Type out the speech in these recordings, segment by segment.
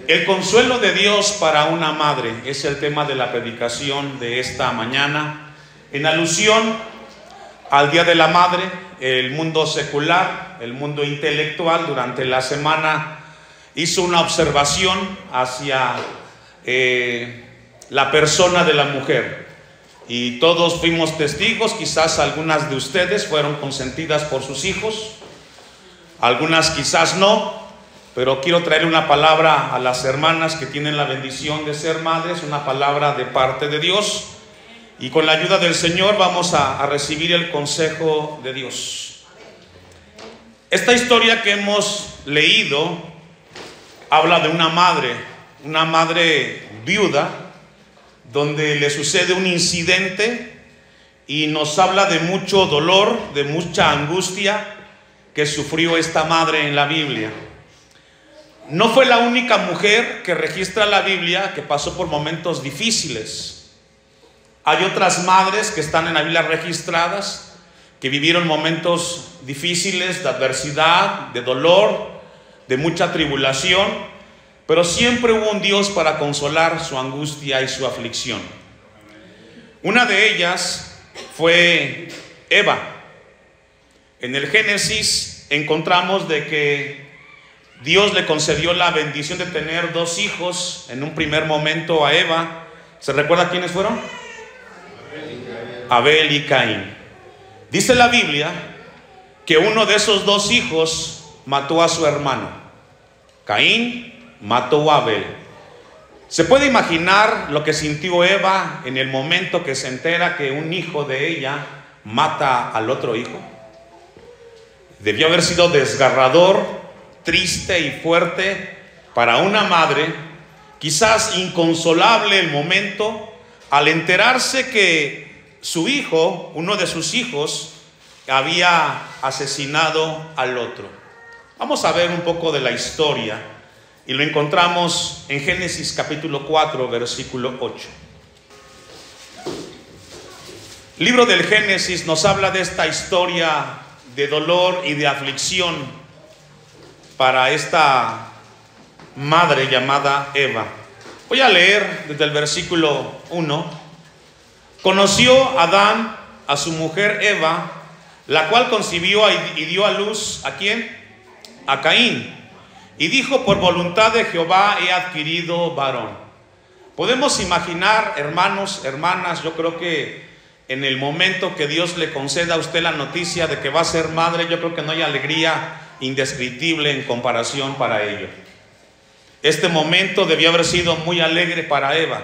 El consuelo de Dios para una madre es el tema de la predicación de esta mañana, en alusión al Día de la Madre. El mundo secular, el mundo intelectual, durante la semana hizo una observación hacia la persona de la mujer, y todos fuimos testigos. Quizás algunas de ustedes fueron consentidas por sus hijos, algunas quizás no, pero quiero traer una palabra a las hermanas que tienen la bendición de ser madres, una palabra de parte de Dios, y con la ayuda del Señor vamos a recibir el consejo de Dios. Esta historia que hemos leído habla de una madre viuda, donde le sucede un incidente y nos habla de mucho dolor, de mucha angustia que sufrió esta madre en la Biblia. No fue la única mujer que registra la Biblia que pasó por momentos difíciles. Hay otras madres que están en la Biblia registradas que vivieron momentos difíciles de adversidad, de dolor, de mucha tribulación, pero siempre hubo un Dios para consolar su angustia y su aflicción. Una de ellas fue Eva. En el Génesis encontramos de que Dios le concedió la bendición de tener dos hijos en un primer momento a Eva. ¿Se recuerda quiénes fueron? Abel y Caín. Dice la Biblia que uno de esos dos hijos mató a su hermano. Caín mató a Abel. ¿Se puede imaginar lo que sintió Eva en el momento que se entera que un hijo de ella mata al otro hijo? Debió haber sido desgarrador, triste y fuerte para una madre, quizás inconsolable el momento al enterarse que su hijo, uno de sus hijos, había asesinado al otro. Vamos a ver un poco de la historia y lo encontramos en Génesis capítulo 4, versículo 8. El libro del Génesis nos habla de esta historia de dolor y de aflicción para esta madre llamada Eva. Voy a leer desde el versículo 1. Conoció Adán a su mujer Eva, la cual concibió y dio a luz ¿a quién? A Caín. Y dijo: por voluntad de Jehová he adquirido varón. Podemos imaginar, hermanos, hermanas, yo creo que en el momento que Dios le conceda a usted la noticia de que va a ser madre, yo creo que no hay alegría indescriptible en comparación para ello. Este momento debió haber sido muy alegre para Eva,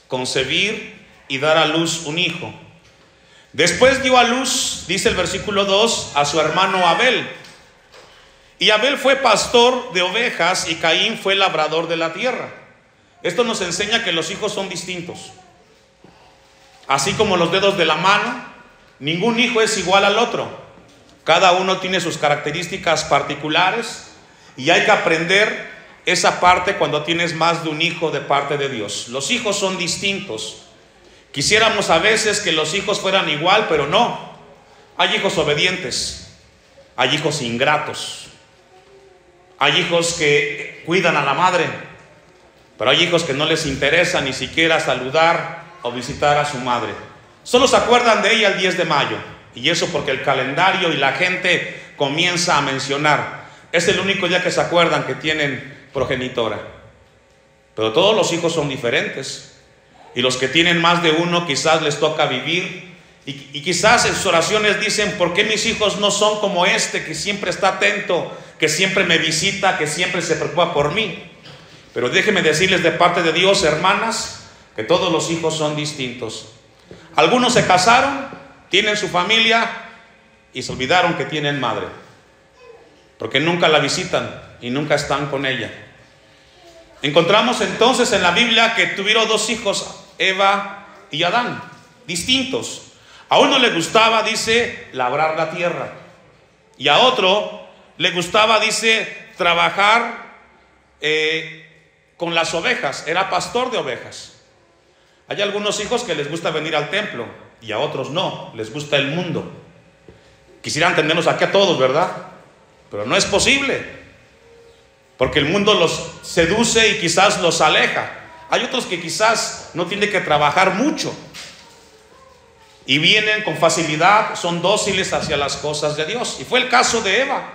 concebir y dar a luz un hijo. Después dio a luz, dice el versículo 2, a su hermano Abel. Y Abel fue pastor de ovejas y Caín fue labrador de la tierra. Esto nos enseña que los hijos son distintos. Así como los dedos de la mano, ningún hijo es igual al otro. Cada uno tiene sus características particulares y hay que aprender esa parte cuando tienes más de un hijo de parte de Dios. Los hijos son distintos. Quisiéramos a veces que los hijos fueran igual, pero no. Hay hijos obedientes, hay hijos ingratos, hay hijos que cuidan a la madre, pero hay hijos que no les interesa ni siquiera saludar o visitar a su madre. Solo se acuerdan de ella el 10 de mayo. Y eso porque el calendario y la gente comienza a mencionar. Es el único día que se acuerdan que tienen progenitora. Pero todos los hijos son diferentes. Y los que tienen más de uno quizás les toca vivir. Y quizás en sus oraciones dicen: ¿por qué mis hijos no son como este, que siempre está atento, que siempre me visita, que siempre se preocupa por mí? Pero déjenme decirles de parte de Dios, hermanas, que todos los hijos son distintos. Algunos se casaron, tienen su familia y se olvidaron que tienen madre, porque nunca la visitan y nunca están con ella. Encontramos entonces en la Biblia que tuvieron dos hijos, Eva y Adán, distintos. A uno le gustaba, dice, labrar la tierra, y a otro le gustaba, dice, trabajar con las ovejas. Era pastor de ovejas. Hay algunos hijos que les gusta venir al templo y a otros no, les gusta el mundo. Quisieran tenernos aquí a todos, ¿verdad? Pero no es posible. porque el mundo los seduce y quizás los aleja. Hay otros que quizás no tienen que trabajar mucho y vienen con facilidad, son dóciles hacia las cosas de Dios. Y fue el caso de Eva.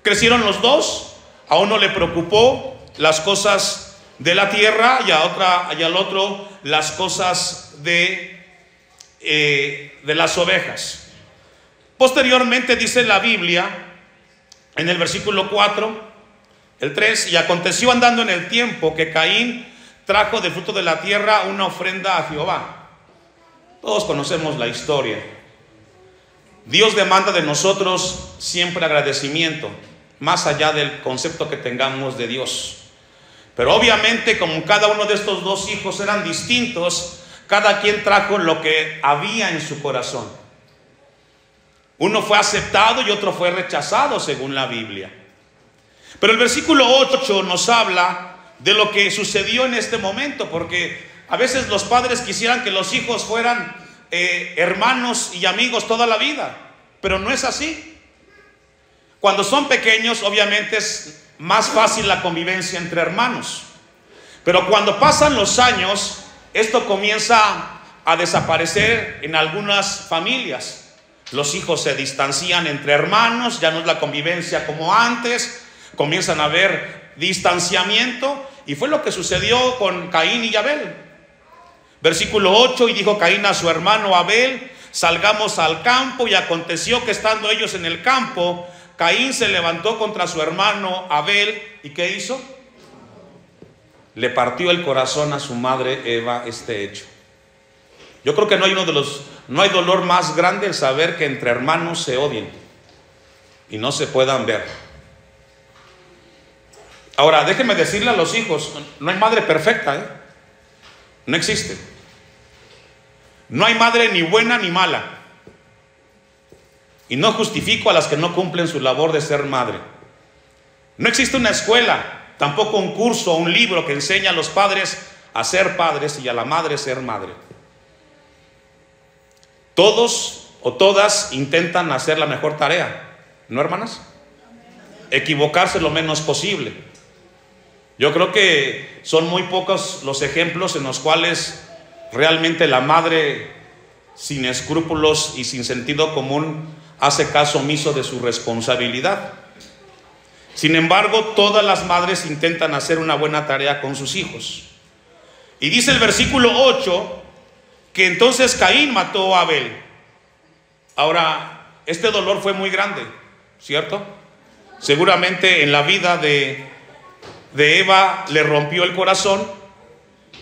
Crecieron los dos, a uno le preocupó las cosas de la tierra y al otro las cosas de las ovejas. Posteriormente dice la Biblia en el versículo 4, el 3: y aconteció andando en el tiempo que Caín trajo del fruto de la tierra una ofrenda a Jehová. Todos conocemos la historia. Dios demanda de nosotros siempre agradecimiento, más allá del concepto que tengamos de Dios. Pero obviamente, como cada uno de estos dos hijos eran distintos, cada quien trajo lo que había en su corazón. Uno fue aceptado y otro fue rechazado según la Biblia. Pero el versículo 8 nos habla de lo que sucedió en este momento, porque a veces los padres quisieran que los hijos fueran hermanos y amigos toda la vida, pero no es así. Cuando son pequeños, obviamente es más fácil la convivencia entre hermanos, pero cuando pasan los años, esto comienza a desaparecer en algunas familias. Los hijos se distancian entre hermanos, ya no es la convivencia como antes, comienzan a haber distanciamiento, y fue lo que sucedió con Caín y Abel. Versículo 8: y dijo Caín a su hermano Abel: salgamos al campo. Y aconteció que estando ellos en el campo, Caín se levantó contra su hermano Abel. ¿Y qué hizo? Le partió el corazón a su madre Eva este hecho. Yo creo que no hay dolor más grande el saber que entre hermanos se odien y no se puedan ver. Ahora, déjenme decirle a los hijos, no hay madre perfecta, no existe. No hay madre ni buena ni mala. Y no justifico a las que no cumplen su labor de ser madre. No existe una escuela, tampoco un curso o un libro que enseñe a los padres a ser padres y a la madre a ser madre. Todos o todas intentan hacer la mejor tarea, ¿no, hermanas? Equivocarse lo menos posible. Yo creo que son muy pocos los ejemplos en los cuales realmente la madre, sin escrúpulos y sin sentido común, hace caso omiso de su responsabilidad. Sin embargo, todas las madres intentan hacer una buena tarea con sus hijos. Y dice el versículo 8 que entonces Caín mató a Abel. Ahora, este dolor fue muy grande, ¿cierto? Seguramente en la vida de Eva le rompió el corazón,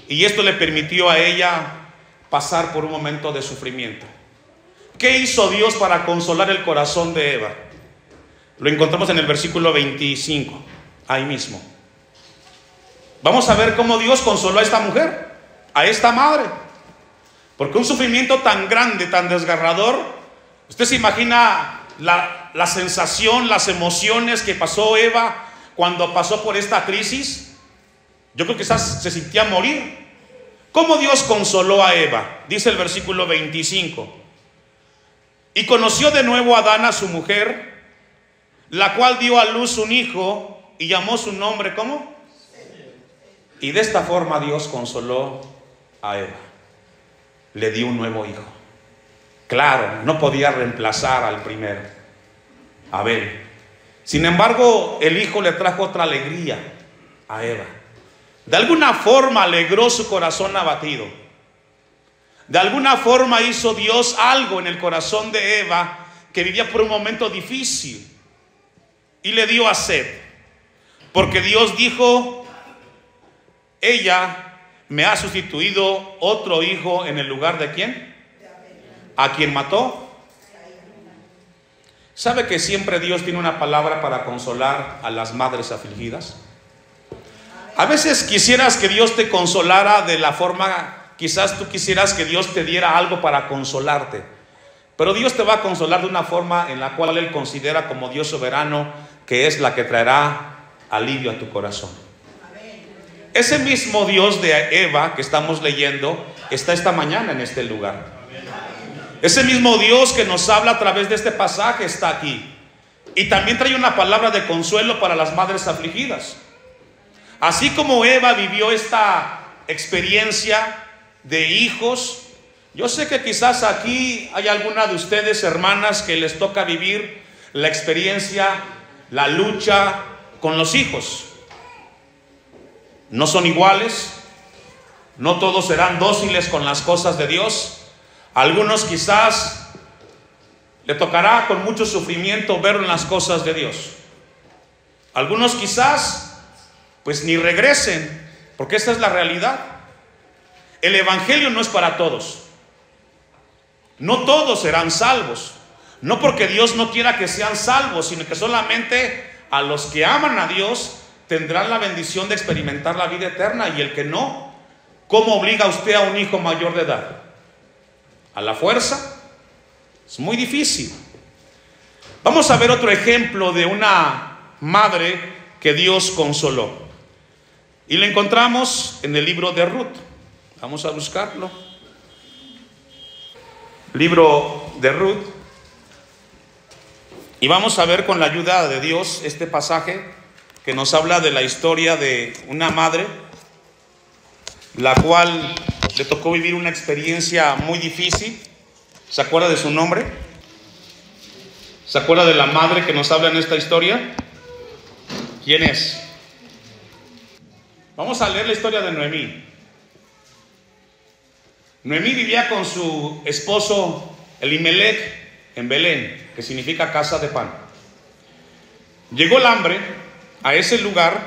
y esto le permitió a ella pasar por un momento de sufrimiento. ¿Qué hizo Dios para consolar el corazón de Eva? Lo encontramos en el versículo 25, ahí mismo. Vamos a ver cómo Dios consoló a esta mujer, a esta madre, porque un sufrimiento tan grande, tan desgarrador, usted se imagina la sensación, las emociones que pasó Eva cuando pasó por esta crisis. Yo creo que se sentía morir. ¿Cómo Dios consoló a Eva? Dice el versículo 25: y conoció de nuevo a Adán, a su mujer, la cual dio a luz un hijo y llamó su nombre, ¿cómo? Y de esta forma Dios consoló a Eva. Le dio un nuevo hijo. Claro, no podía reemplazar al primero, Abel. Sin embargo, el hijo le trajo otra alegría a Eva. De alguna forma alegró su corazón abatido. De alguna forma hizo Dios algo en el corazón de Eva, que vivía por un momento difícil, y le dio a Set. Porque Dios dijo: ella me ha sustituido otro hijo en el lugar de ¿quién? ¿A quién mató? ¿Sabe que siempre Dios tiene una palabra para consolar a las madres afligidas? A veces quisieras que Dios te consolara de la forma, quizás tú quisieras que Dios te diera algo para consolarte, pero Dios te va a consolar de una forma en la cual Él considera como Dios soberano, que es la que traerá alivio a tu corazón. Ese mismo Dios de Eva que estamos leyendo está esta mañana en este lugar. Ese mismo Dios que nos habla a través de este pasaje está aquí. Y también trae una palabra de consuelo para las madres afligidas. Así como Eva vivió esta experiencia de hijos, yo sé que quizás aquí hay alguna de ustedes, hermanas, que les toca vivir la experiencia, la lucha con los hijos. No son iguales, no todos serán dóciles con las cosas de Dios. A algunos quizás le tocará con mucho sufrimiento ver las cosas de Dios. Algunos quizás pues ni regresen, porque esta es la realidad. El evangelio no es para todos. No todos serán salvos. No porque Dios no quiera que sean salvos, sino que solamente a los que aman a Dios tendrán la bendición de experimentar la vida eterna. Y el que no, ¿cómo obliga usted a un hijo mayor de edad? ¿A la fuerza? Es muy difícil. Vamos a ver otro ejemplo de una madre que Dios consoló. Y lo encontramos en el libro de Ruth. Vamos a buscarlo. Libro de Ruth. Y vamos a ver con la ayuda de Dios este pasaje que nos habla de la historia de una madre, la cual le tocó vivir una experiencia muy difícil. ¿Se acuerda de su nombre? ¿Se acuerda de la madre que nos habla en esta historia? ¿Quién es? Vamos a leer la historia de Noemí. Noemí vivía con su esposo Elimelec en Belén, que significa casa de pan. Llegó el hambre a ese lugar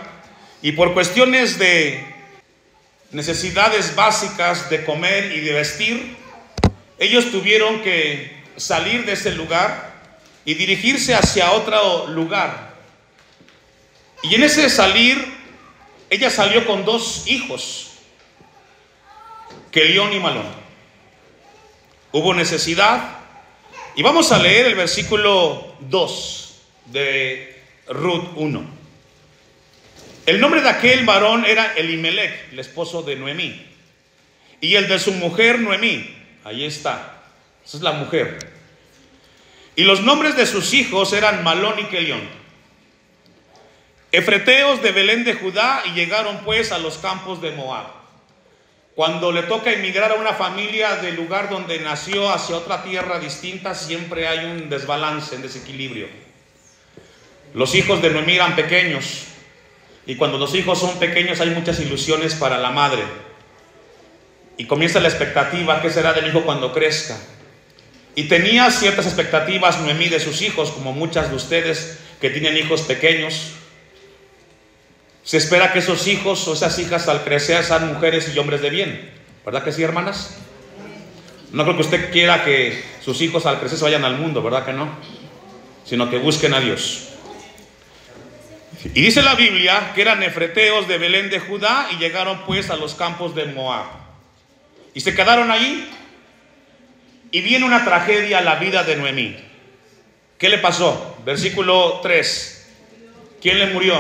y por cuestiones de necesidades básicas de comer y de vestir, ellos tuvieron que salir de ese lugar y dirigirse hacia otro lugar. Y en ese salir, ella salió con 2 hijos, Quelión y Malón. Hubo necesidad. Y vamos a leer el versículo 2 de Ruth 1. El nombre de aquel varón era Elimelec, el esposo de Noemí. Y el de su mujer Noemí. Ahí está. Esa es la mujer. Y los nombres de sus hijos eran Malón y Quelión, efreteos de Belén de Judá, y llegaron pues a los campos de Moab. Cuando le toca emigrar a una familia del lugar donde nació hacia otra tierra distinta, siempre hay un desbalance, un desequilibrio. Los hijos de Noemí eran pequeños, y cuando los hijos son pequeños hay muchas ilusiones para la madre. Y comienza la expectativa, ¿qué será del hijo cuando crezca? Y tenía ciertas expectativas Noemí de sus hijos, como muchas de ustedes que tienen hijos pequeños. Se espera que esos hijos o esas hijas al crecer sean mujeres y hombres de bien. ¿Verdad que sí, hermanas? No creo que usted quiera que sus hijos al crecer se vayan al mundo, ¿verdad que no? Sino que busquen a Dios. Y dice la Biblia que eran efreteos de Belén de Judá y llegaron pues a los campos de Moab. Y se quedaron ahí. Y viene una tragedia a la vida de Noemí. ¿Qué le pasó? Versículo 3. ¿Quién le murió?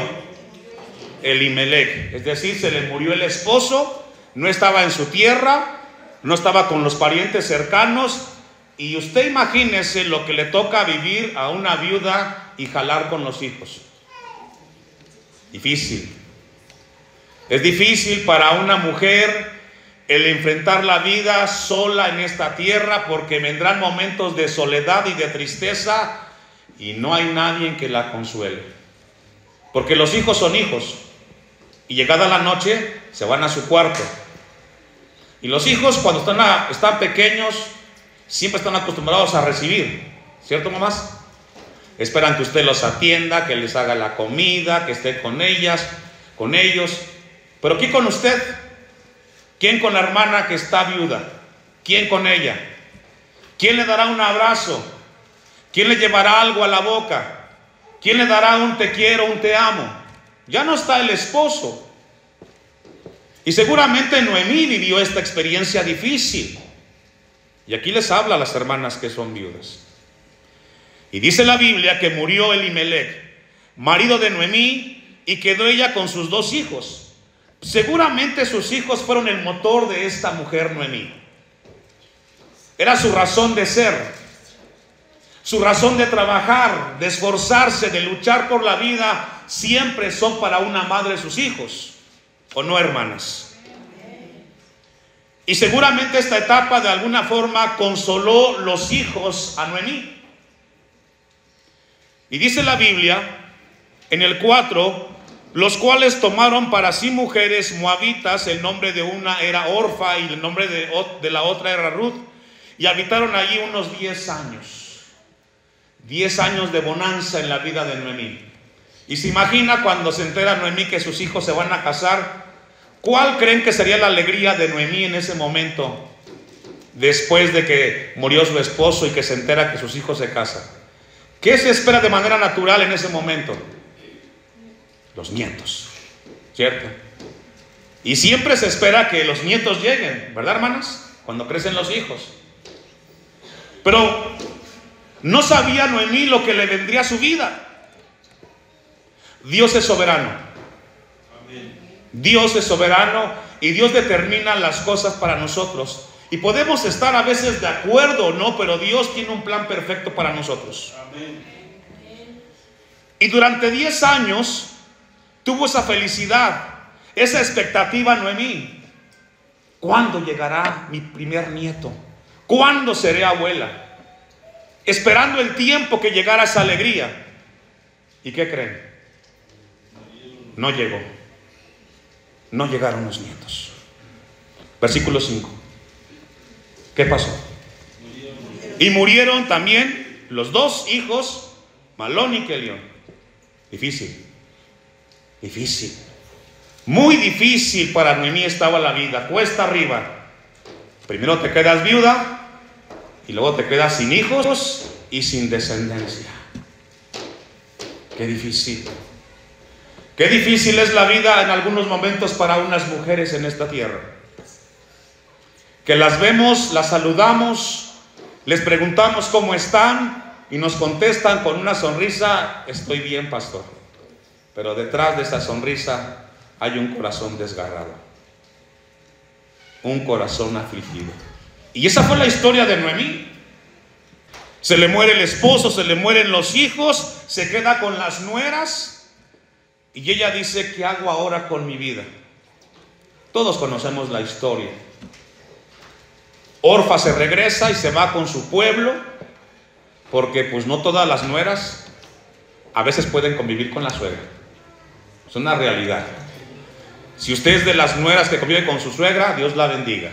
Elimelec. Es decir, se le murió el esposo, no estaba en su tierra, no estaba con los parientes cercanos. Y usted imagínese lo que le toca vivir a una viuda y jalar con los hijos. Difícil. Es difícil para una mujer el enfrentar la vida sola en esta tierra, porque vendrán momentos de soledad y de tristeza y no hay nadie que la consuele. Porque los hijos son hijos y llegada la noche se van a su cuarto. Y los hijos cuando están pequeños siempre están acostumbrados a recibir, ¿cierto, mamás? Esperan que usted los atienda, que les haga la comida, que esté con ellas, con ellos. Pero ¿quién con usted? ¿Quién con la hermana que está viuda? ¿Quién con ella? ¿Quién le dará un abrazo? ¿Quién le llevará algo a la boca? ¿Quién le dará un te quiero, un te amo? Ya no está el esposo. Y seguramente Noemí vivió esta experiencia difícil. Y aquí les habla a las hermanas que son viudas. Y dice la Biblia que murió Elimelec, marido de Noemí, y quedó ella con sus 2 hijos. Seguramente sus hijos fueron el motor de esta mujer Noemí. Era su razón de ser. Su razón de trabajar, de esforzarse, de luchar por la vida, siempre son para una madre sus hijos, ¿o no, hermanas? Y seguramente esta etapa de alguna forma consoló los hijos a Noemí. Y dice la Biblia en el 4, los cuales tomaron para sí mujeres moabitas, el nombre de una era Orfa y el nombre de la otra era Ruth, y habitaron allí unos 10 años. 10 años de bonanza en la vida de Noemí. Y se imagina cuando se entera Noemí que sus hijos se van a casar, ¿cuál creen que sería la alegría de Noemí en ese momento, después de que murió su esposo y que se entera que sus hijos se casan? ¿Qué se espera de manera natural en ese momento? Los nietos, ¿cierto? Y siempre se espera que los nietos lleguen, ¿verdad, hermanas? Cuando crecen los hijos. Pero no sabía Noemí lo que le vendría a su vida. Dios es soberano. Dios es soberano y Dios determina las cosas para nosotros. Y podemos estar a veces de acuerdo o no, pero Dios tiene un plan perfecto para nosotros. Y durante 10 años tuvo esa felicidad, esa expectativa Noemí. ¿Cuándo llegará mi primer nieto? ¿Cuándo seré abuela? Esperando el tiempo que llegara esa alegría. ¿Y qué creen? No llegó. No llegaron los nietos. Versículo 5. ¿Qué pasó? Y murieron también los 2 hijos, Malón y Kelión. Difícil. Difícil. Muy difícil para Noemí estaba la vida. Cuesta arriba. Primero te quedas viuda y luego te quedas sin hijos y sin descendencia. Qué difícil. Qué difícil es la vida en algunos momentos para unas mujeres en esta tierra. Que las vemos, las saludamos, les preguntamos cómo están y nos contestan con una sonrisa: estoy bien, pastor. Pero detrás de esa sonrisa hay un corazón desgarrado, un corazón afligido. Y esa fue la historia de Noemí. Se le muere el esposo, se le mueren los hijos, se queda con las nueras y ella dice: ¿qué hago ahora con mi vida? Todos conocemos la historia. Orfa se regresa y se va con su pueblo, porque pues no todas las nueras a veces pueden convivir con la suegra. Es una realidad. Si usted es de las nueras que convive con su suegra, Dios la bendiga.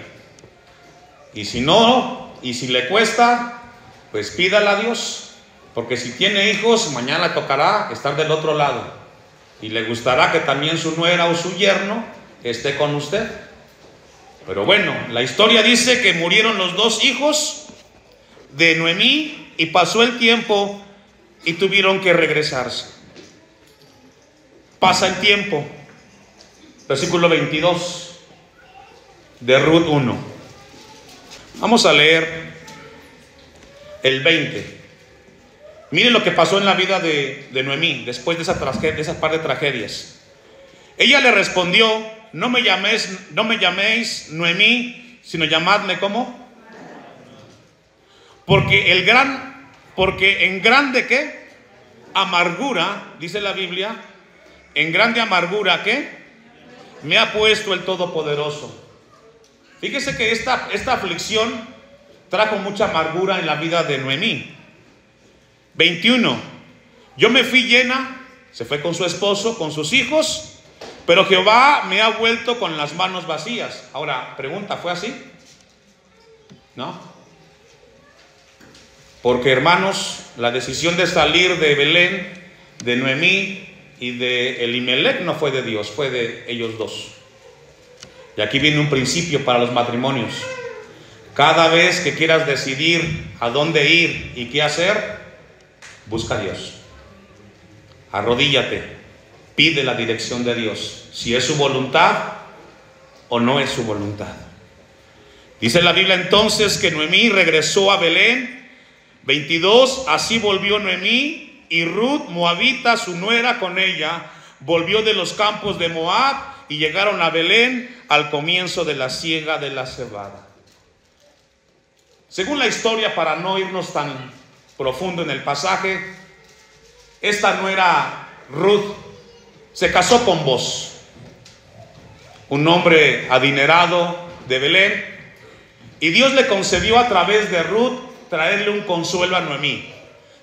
Y si no, y si le cuesta, pues pídala a Dios, porque si tiene hijos, mañana le tocará estar del otro lado y le gustará que también su nuera o su yerno esté con usted. Pero bueno, la historia dice que murieron los 2 hijos de Noemí y pasó el tiempo y tuvieron que regresarse. Pasa el tiempo. Versículo 22 de Ruth 1. Vamos a leer el 20. Miren lo que pasó en la vida de Noemí después de esa par de tragedias. Ella le respondió: no me llaméis Noemí, sino llamadme ¿cómo? Porque en grande ¿qué? Amargura, dice la Biblia, en grande amargura ¿qué? Me ha puesto el Todopoderoso. Fíjese que esta aflicción trajo mucha amargura en la vida de Noemí. 21. Yo me fui llena, se fue con su esposo, con sus hijos, pero Jehová me ha vuelto con las manos vacías. Ahora, pregunta, ¿fue así? ¿No? Porque, hermanos, la decisión de salir de Belén, de Noemí y de Elimelech no fue de Dios, fue de ellos dos. Y aquí viene un principio para los matrimonios. Cada vez que quieras decidir a dónde ir y qué hacer, busca a Dios. Arrodíllate, pide la dirección de Dios, si es su voluntad o no es su voluntad. Dice la Biblia entonces que Noemí regresó a Belén. 22. Así volvió Noemí y Ruth, moabita, su nuera, con ella, volvió de los campos de Moab y llegaron a Belén al comienzo de la siega de la cebada. Según la historia, para no irnos profundo en el pasaje. Esta no era Ruth, se casó con Boz, un hombre adinerado de Belén, y Dios le concedió a través de Ruth traerle un consuelo a Noemí.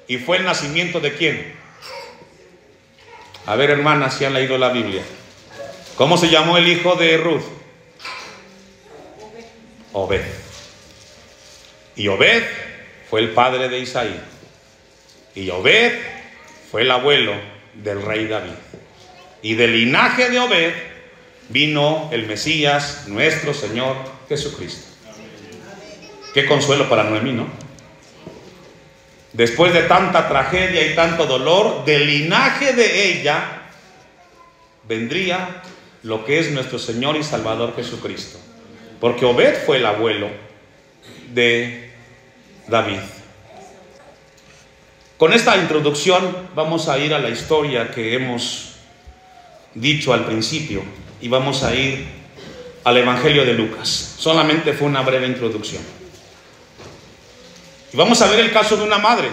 ¿Y fue el nacimiento de quién? A ver, hermanas, si han leído la Biblia. ¿Cómo se llamó el hijo de Ruth? Obed. Y Obed fue el padre de Isaí. Y Obed fue el abuelo del rey David. Y del linaje de Obed vino el Mesías, nuestro Señor Jesucristo. Qué consuelo para Noemí, ¿no? Después de tanta tragedia y tanto dolor, del linaje de ella vendría lo que es nuestro Señor y Salvador Jesucristo. Porque Obed fue el abuelo de David. Con esta introducción vamos a ir a la historia que hemos dicho al principio y vamos a ir al Evangelio de Lucas. Solamente fue una breve introducción. Y vamos a ver el caso de una madre.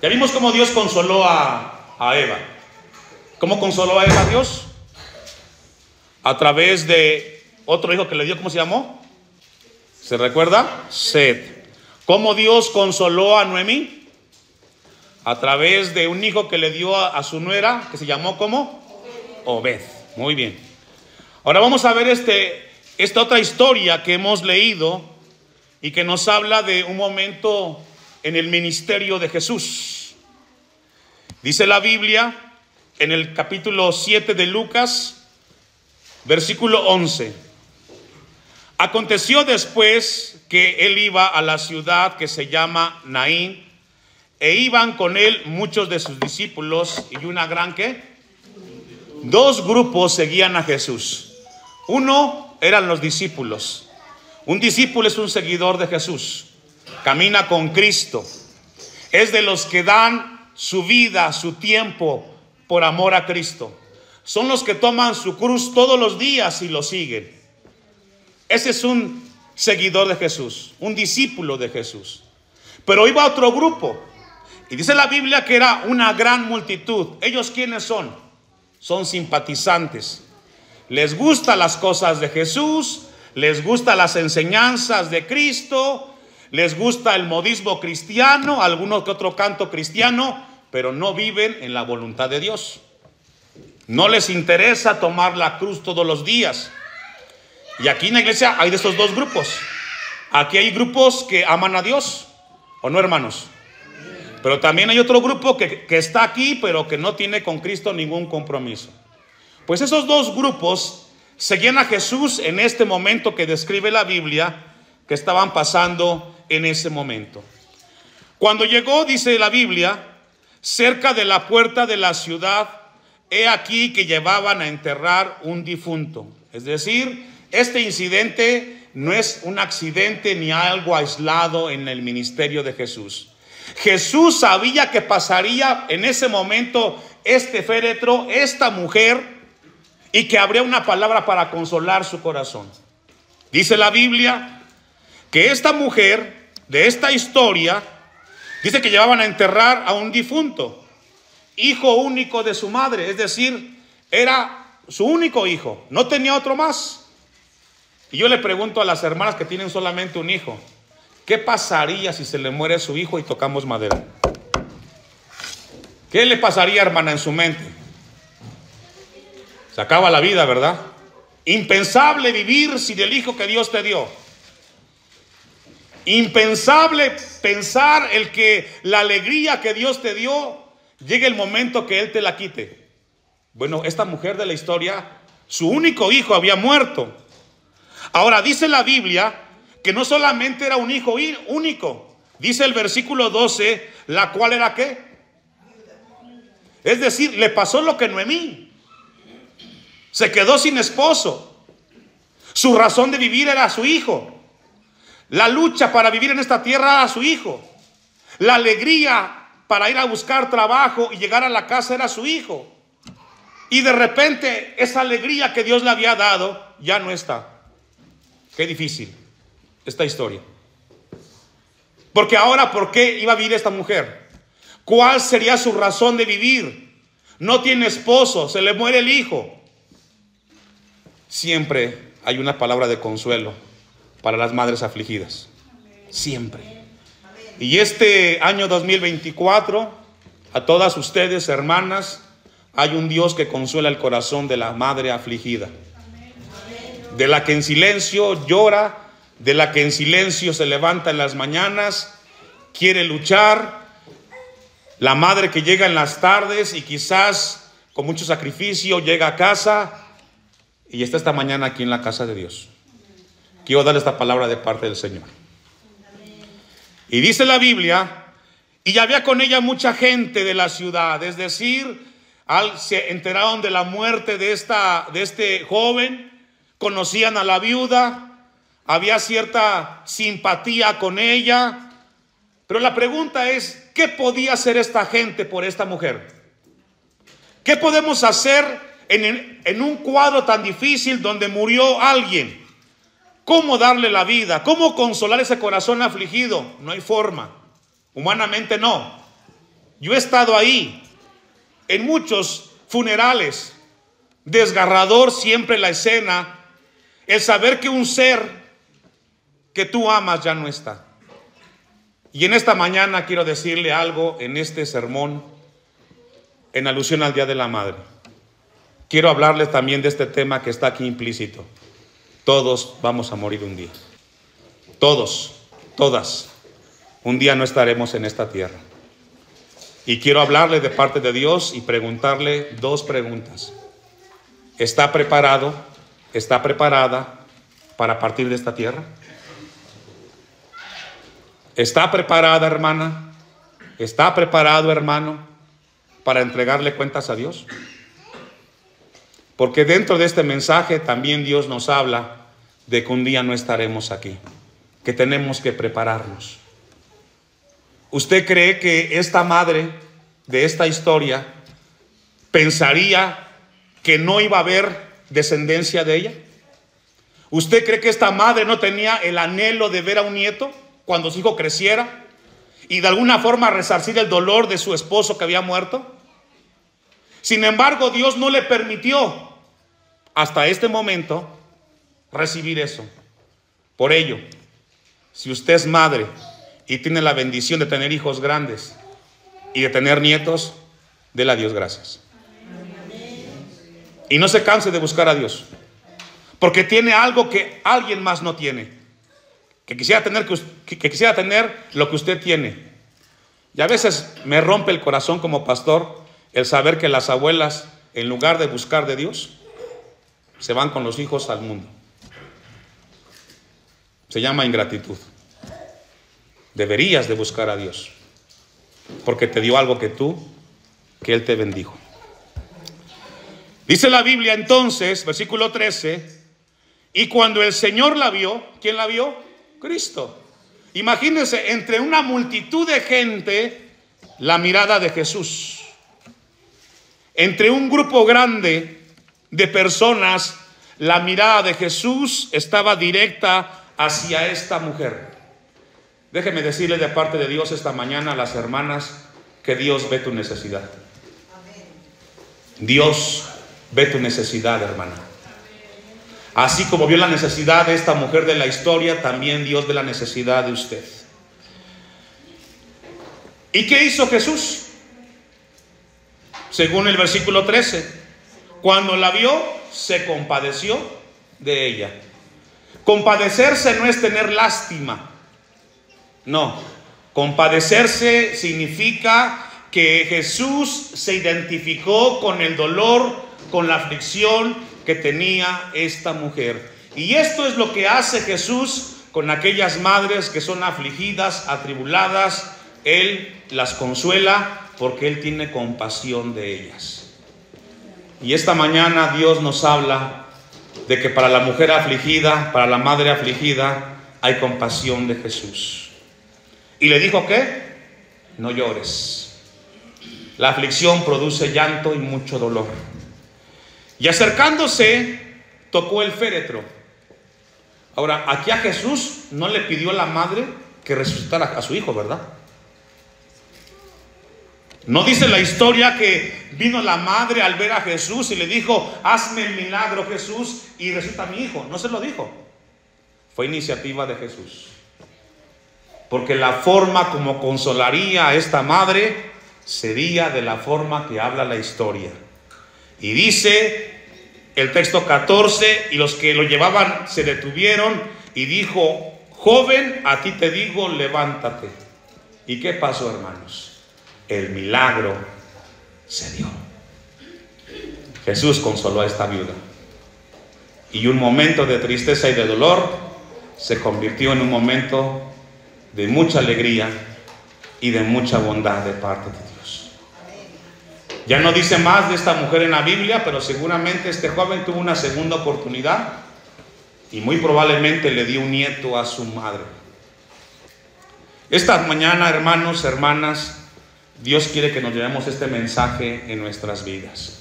Ya vimos cómo Dios consoló a Eva. ¿Cómo consoló a Eva Dios? A través de otro hijo que le dio, ¿cómo se llamó? ¿Se recuerda? Set. ¿Cómo Dios consoló a Noemí? A través de un hijo que le dio a su nuera, que se llamó ¿cómo? Obed. Muy bien. Ahora vamos a ver esta otra historia que hemos leído y que nos habla de un momento en el ministerio de Jesús. Dice la Biblia en el capítulo 7 de Lucas, versículo 11. Aconteció después que él iba a la ciudad que se llama Naín, e iban con él muchos de sus discípulos y una gran ¿qué? Dos grupos seguían a Jesús. Uno eran los discípulos. Un discípulo es un seguidor de Jesús, camina con Cristo, es de los que dan su vida, su tiempo por amor a Cristo. Son los que toman su cruz todos los días y lo siguen. Ese es un seguidor de Jesús, un discípulo de Jesús. Pero iba otro grupo y dice la Biblia que era una gran multitud. ¿Ellos quiénes son? Son simpatizantes. Les gustan las cosas de Jesús, les gustan las enseñanzas de Cristo, les gusta el modismo cristiano, alguno que otro canto cristiano, pero no viven en la voluntad de Dios. No les interesa tomar la cruz todos los días. Y aquí en la iglesia hay de estos dos grupos. Aquí hay grupos que aman a Dios, ¿o no, hermanos? Pero también hay otro grupo que está aquí, pero que no tiene con Cristo ningún compromiso. Pues esos dos grupos seguían a Jesús en este momento que describe la Biblia, que estaban pasando en ese momento. Cuando llegó, dice la Biblia, cerca de la puerta de la ciudad, he aquí que llevaban a enterrar un difunto. Es decir, este incidente no es un accidente ni algo aislado en el ministerio de Jesús. Jesús sabía que pasaría en ese momento este féretro, esta mujer, y que habría una palabra para consolar su corazón. Dice la Biblia que esta mujer de esta historia dice que llevaban a enterrar a un difunto, hijo único de su madre, es decir, era su único hijo, no tenía otro más. Y yo le pregunto a las hermanas que tienen solamente un hijo, ¿qué pasaría si se le muere su hijo y tocamos madera? ¿Qué le pasaría, hermana, en su mente? Se acaba la vida, ¿verdad? Impensable vivir sin el hijo que Dios te dio. Impensable pensar el que la alegría que Dios te dio llegue el momento que Él te la quite. Bueno, esta mujer de la historia, su único hijo había muerto. Ahora dice la Biblia que no solamente era un hijo único. Dice el versículo 12, la cual era ¿qué? Es decir, le pasó lo que Noemí. Se quedó sin esposo. Su razón de vivir era su hijo. La lucha para vivir en esta tierra era su hijo. La alegría para ir a buscar trabajo y llegar a la casa era su hijo. Y de repente esa alegría que Dios le había dado ya no está. Qué difícil esta historia. Porque ahora, ¿por qué iba a vivir esta mujer? ¿Cuál sería su razón de vivir? No tiene esposo, se le muere el hijo. Siempre hay una palabra de consuelo para las madres afligidas. Siempre. Y este año 2024, a todas ustedes, hermanas, hay un Dios que consuela el corazón de la madre afligida. De la que en silencio llora, de la que en silencio se levanta en las mañanas, quiere luchar. La madre que llega en las tardes y quizás con mucho sacrificio llega a casa y está esta mañana aquí en la casa de Dios. Quiero darle esta palabra de parte del Señor. Y dice la Biblia, y había con ella mucha gente de la ciudad, es decir, se enteraron de la muerte de este joven, conocían a la viuda, había cierta simpatía con ella. Pero la pregunta es, ¿qué podía hacer esta gente por esta mujer? ¿Qué podemos hacer en un cuadro tan difícil donde murió alguien? ¿Cómo darle la vida? ¿Cómo consolar ese corazón afligido? No hay forma. Humanamente no. Yo he estado ahí en muchos funerales. Desgarrador siempre la escena. El saber que un ser que tú amas ya no está. Y en esta mañana quiero decirle algo en este sermón en alusión al Día de la Madre. Quiero hablarles también de este tema que está aquí implícito. Todos vamos a morir un día. Todos, todas. Un día no estaremos en esta tierra. Y quiero hablarle de parte de Dios y preguntarle dos preguntas. ¿Está preparado? ¿Está preparada para partir de esta tierra? ¿Está preparada, hermana? ¿Está preparado, hermano, para entregarle cuentas a Dios? Porque dentro de este mensaje también Dios nos habla de que un día no estaremos aquí, que tenemos que prepararnos. ¿Usted cree que esta madre de esta historia pensaría que no iba a haber descendencia de ella? ¿Usted cree que esta madre no tenía el anhelo de ver a un nieto cuando su hijo creciera y de alguna forma resarcir el dolor de su esposo que había muerto? Sin embargo, Dios no le permitió hasta este momento recibir eso. Por ello, si usted es madre y tiene la bendición de tener hijos grandes y de tener nietos, déle a Dios gracias. Y no se canse de buscar a Dios, porque tiene algo que alguien más no tiene. Que quisiera tener lo que usted tiene. Y a veces me rompe el corazón como pastor el saber que las abuelas, en lugar de buscar de Dios, se van con los hijos al mundo. Se llama ingratitud. Deberías de buscar a Dios, porque te dio algo que Él te bendijo. Dice la Biblia entonces, versículo 13, y cuando el Señor la vio, ¿quién la vio? Cristo. Imagínense, entre una multitud de gente, la mirada de Jesús. Entre un grupo grande de personas, la mirada de Jesús estaba directa hacia esta mujer. Déjeme decirle de parte de Dios esta mañana a las hermanas que Dios ve tu necesidad. Dios ve tu necesidad, hermana. Así como vio la necesidad de esta mujer de la historia, también Dios ve la necesidad de usted. ¿Y qué hizo Jesús? Según el versículo 13, cuando la vio, se compadeció de ella. Compadecerse no es tener lástima. No, compadecerse significa que Jesús se identificó con el dolor, con la aflicción que tenía esta mujer. Y esto es lo que hace Jesús con aquellas madres que son afligidas, atribuladas. Él las consuela porque Él tiene compasión de ellas. Y esta mañana Dios nos habla de que para la mujer afligida, para la madre afligida, hay compasión de Jesús. Y le dijo que no llores. La aflicción produce llanto y mucho dolor. Y acercándose, tocó el féretro. Ahora, aquí a Jesús no le pidió la madre que resucitara a su hijo, ¿verdad? No dice la historia que vino la madre al ver a Jesús y le dijo: hazme el milagro, Jesús, y resucita mi hijo. No se lo dijo. Fue iniciativa de Jesús. Porque la forma como consolaría a esta madre sería de la forma que habla la historia. Y dice el texto 14: y los que lo llevaban se detuvieron y dijo: joven, a ti te digo, levántate. ¿Y qué pasó, hermanos? El milagro se dio. Jesús consoló a esta viuda. Y un momento de tristeza y de dolor se convirtió en un momento de mucha alegría y de mucha bondad de parte de Dios. Ya no dice más de esta mujer en la Biblia, pero seguramente este joven tuvo una segunda oportunidad y muy probablemente le dio un nieto a su madre. Esta mañana, hermanos, hermanas, Dios quiere que nos llevemos este mensaje en nuestras vidas.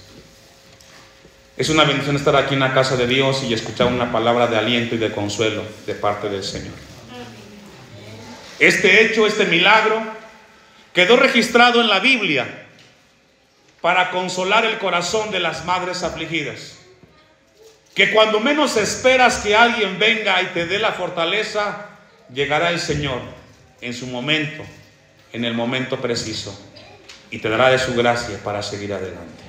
Es una bendición estar aquí en la casa de Dios y escuchar una palabra de aliento y de consuelo de parte del Señor. Este hecho, este milagro, quedó registrado en la Biblia para consolar el corazón de las madres afligidas. Que cuando menos esperas que alguien venga y te dé la fortaleza, llegará el Señor en su momento, en el momento preciso, y te dará de su gracia para seguir adelante.